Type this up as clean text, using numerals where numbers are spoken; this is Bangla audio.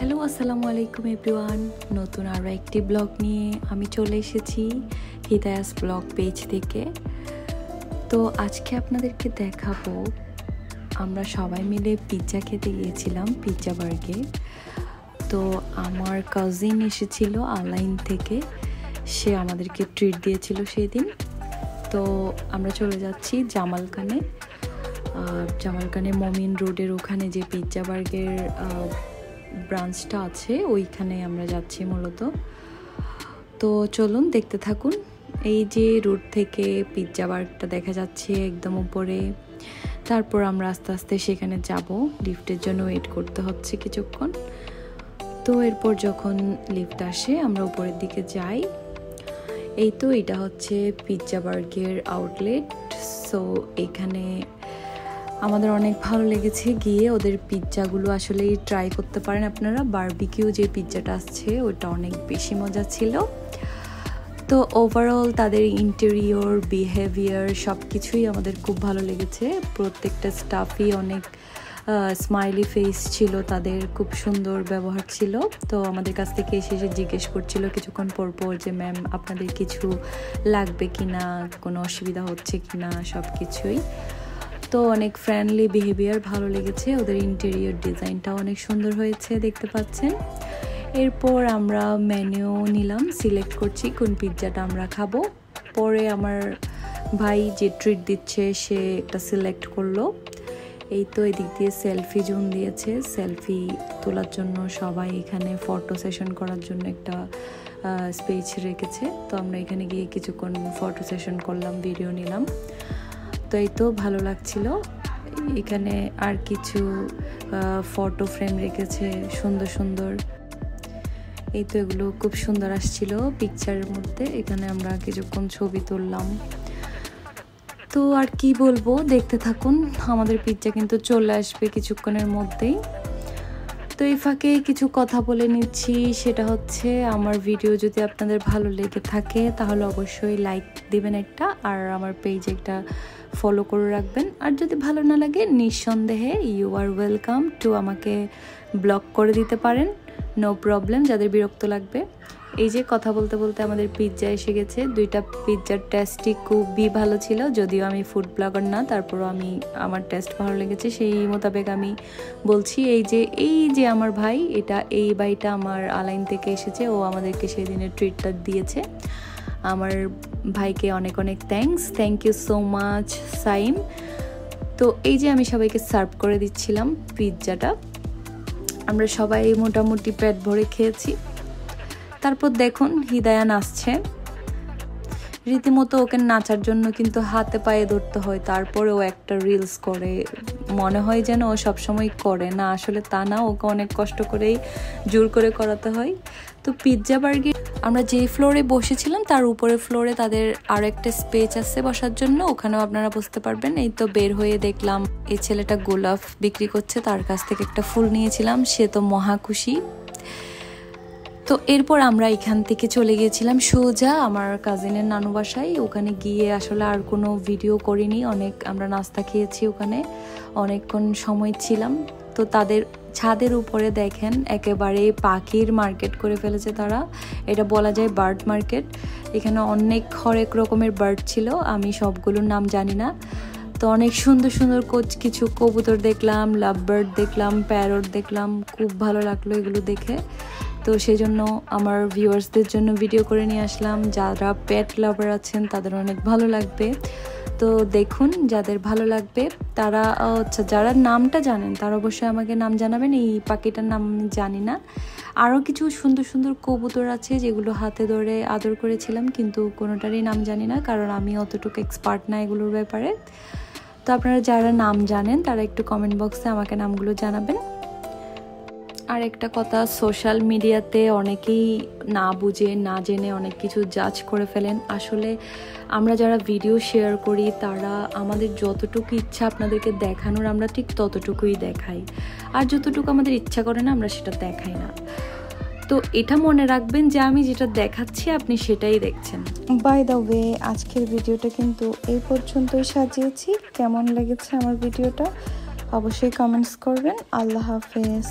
হ্যালো আসসালামু আলাইকুম এভরিওয়ান। নতুন আরও একটি ব্লগ নিয়ে আমি চলে এসেছি হিদায়াস ব্লগ পেজ থেকে। তো আজকে আপনাদেরকে দেখাবো আমরা সবাই মিলে পিৎজা খেতে গিয়েছিলাম পিৎজা বার্গে। তো আমার কাজিন এসেছিল আলাইন থেকে, সে আমাদেরকে ট্রিট দিয়েছিল সেই দিন। তো আমরা চলে যাচ্ছি জামালকানে মমিন রোডের ওখানে যে পিৎজা বার্গের ব্রাঞ্চটা আছে ওইখানে আমরা যাচ্ছি মূলত। তো চলুন দেখতে থাকুন। এই যে রোড থেকে পিৎজা বার্গটা দেখা যাচ্ছে একদম উপরে। তারপর আমরা আস্তে আস্তে সেখানে যাব, লিফটের জন্য ওয়েট করতে হচ্ছে কিছুক্ষণ। তো এরপর যখন লিফট আসে আমরা উপরের দিকে যাই। এই তো এটা হচ্ছে পিৎজা বার্গের আউটলেট। সো এখানে আমাদের অনেক ভালো লেগেছে গিয়ে। ওদের পিৎজাগুলো আসলেই ট্রাই করতে পারেন আপনারা। বারবিকিউ যে পিৎজাটা আসছে ওটা অনেক বেশি মজা ছিল। তো ওভারঅল তাদের ইন্টেরিয়র, বিহেভিয়ার সব কিছুই আমাদের খুব ভালো লেগেছে। প্রত্যেকটা স্টাফই অনেক স্মাইলি ফেস ছিল, তাদের খুব সুন্দর ব্যবহার ছিল। তো আমাদের কাছ থেকে এসে জিজ্ঞেস করছিল কিছুক্ষণ পর যে ম্যাম আপনাদের কিছু লাগবে কি না, কোনো অসুবিধা হচ্ছে কি না, সব কিছুই। তো অনেক ফ্রেন্ডলি বিহেভিয়ার, ভালো লেগেছে। ওদের ইন্টেরিয়র ডিজাইনটাও অনেক সুন্দর হয়েছে, দেখতে পাচ্ছেন। এরপর আমরা মেনু নিলাম, সিলেক্ট করছি কোন পিৎজাটা আমরা খাবো। পরে আমার ভাই যে ট্রিট দিচ্ছে সে একটা সিলেক্ট করলো। এই তো এদিক দিয়ে সেলফি জোন দিয়েছে, সেলফি তোলার জন্য সবাই এখানে ফটো সেশন করার জন্য একটা স্পেস রেখেছে। তো আমরা এখানে গিয়ে কিছুক্ষণ ফটো সেশন করলাম, ভিডিও নিলাম। তো এই তো ভালো লাগছিল। এখানে আর কিছু ফটো ফ্রেম রেখেছে সুন্দর সুন্দর। এই তো এগুলো খুব সুন্দর আসছিল পিকচারের মধ্যে। এখানে আমরা কিছুক্ষণ ছবি তুললাম। তো আর কি বলবো, দেখতে থাকুন। আমাদের পিৎজা কিন্তু চলে আসবে কিছুক্ষণের মধ্যেই। তো এই ফাঁকে কিছু কথা বলে নিচ্ছি, সেটা হচ্ছে আমার ভিডিও যদি আপনাদের ভালো লেগে থাকে তাহলে অবশ্যই লাইক দিবেন একটা, আর আমার পেজে একটা ফলো করে রাখবেন। আর যদি ভালো না লাগে নিঃসন্দেহে ইউ আর ওয়েলকাম টু আমাকে ব্লক করে দিতে পারেন, নো প্রবলেম। যাদের বিরক্ত লাগবে। এই যে কথা বলতে বলতে আমাদের পিৎজা এসে গেছে। দুইটা পিৎজার টেস্টই খুবই ভালো ছিল, যদিও আমি ফুড ব্লগার না, তারপরও আমার টেস্ট ভালো লেগেছে সেই মোতাবেক আমি বলছি। এই যে আমার ভাই, এই ভাইটা আমার আলাইন থেকে এসেছে, ও আমাদেরকে সেই দিনের ট্রিটটা দিয়েছে। আমার ভাইকে অনেক অনেক thank you so much Saim. তো এই যে আমি সবাইকে সার্ভ করে দিচ্ছিলাম পিৎজাটা। আমরা সবাই মোটামুটি পেট ভরে খেয়েছি। তারপর দেখুন হিদায়া নাচছে রীতিমতো। ওকে নাচার জন্য কিন্তু হাতে পায়ে ধরতে হয়, তারপরে ও একটা রিলস করে। মনে হয় যেন ও সবসময় করে, না আসলে তা না, ওকে অনেক কষ্ট করেই জোর করে করাতে হয়। তো পিৎজা বার্গে আমরা যেই ফ্লোরে বসেছিলাম তার উপরে ফ্লোরে তাদের আরও একটা স্পেস আছে বসার জন্য, ওখানেও আপনারা বসতে পারবেন। এই তো বের হয়ে দেখলাম এই ছেলেটা গোলাপ বিক্রি করছে, তার কাছ থেকে একটা ফুল নিয়েছিলাম, সে তো মহা খুশি। তো এরপর আমরা এখান থেকে চলে গিয়েছিলাম সোজা আমার কাজিনের নানু বাসায়। ওখানে গিয়ে আসলে আর কোনো ভিডিও করিনি। আমরা নাস্তা খেয়েছি ওখানে, অনেকক্ষণ সময় ছিলাম। তো তাদের ছাদের উপরে দেখেন একেবারে পাখির মার্কেট করে ফেলেছে তারা। এটা বলা যায় বার্ড মার্কেট। এখানে হরেক রকমের বার্ড ছিল, আমি সবগুলোর নাম জানি না। তো অনেক সুন্দর সুন্দর কিছু কবুতর দেখলাম, লাভ বার্ড দেখলাম, প্যারট দেখলাম, খুব ভালো লাগলো এগুলো দেখে। তো সেই জন্য আমার ভিউয়ার্সদের জন্য ভিডিও করে নিয়ে আসলাম। যারা পেট লাভার আছেন তাদের অনেক ভালো লাগবে। তো দেখুন, যাদের ভালো লাগবে তারা যারা নামটা জানেন তারা অবশ্যই আমাকে নাম জানাবেন। এই পাখিটার নাম আমি জানি না। আরও কিছু সুন্দর সুন্দর কবুতর আছে যেগুলো হাতে ধরে আদর করেছিলাম, কিন্তু কোনোটারই নাম জানি না, কারণ আমি অতটুকু এক্সপার্ট না এগুলোর ব্যাপারে। তো আপনারা যারা নাম জানেন তারা একটু কমেন্ট বক্সে আমাকে নামগুলো জানাবেন। আর একটা কথা, সোশ্যাল মিডিয়াতে অনেকেই না বুঝে না জেনে অনেক কিছু জাজ করে ফেলেন। আসলে আমরা যারা ভিডিও শেয়ার করি তারা আমাদের যতটুকু ইচ্ছা আপনাদেরকে দেখানোর আমরা ঠিক ততটুকুই দেখাই, আর যতটুকু আমাদের ইচ্ছা করে না আমরা সেটা দেখাই না। তো এটা মনে রাখবেন যে আমি যেটা দেখাচ্ছি আপনি সেটাই দেখছেন। বাই দ্য ওয়ে, আজকের ভিডিওটা কিন্তু এই পর্যন্তই সাজিয়েছি। কেমন লেগেছে আমার ভিডিওটা অবশ্যই কমেন্টস করবেন। আল্লাহ হাফেজ।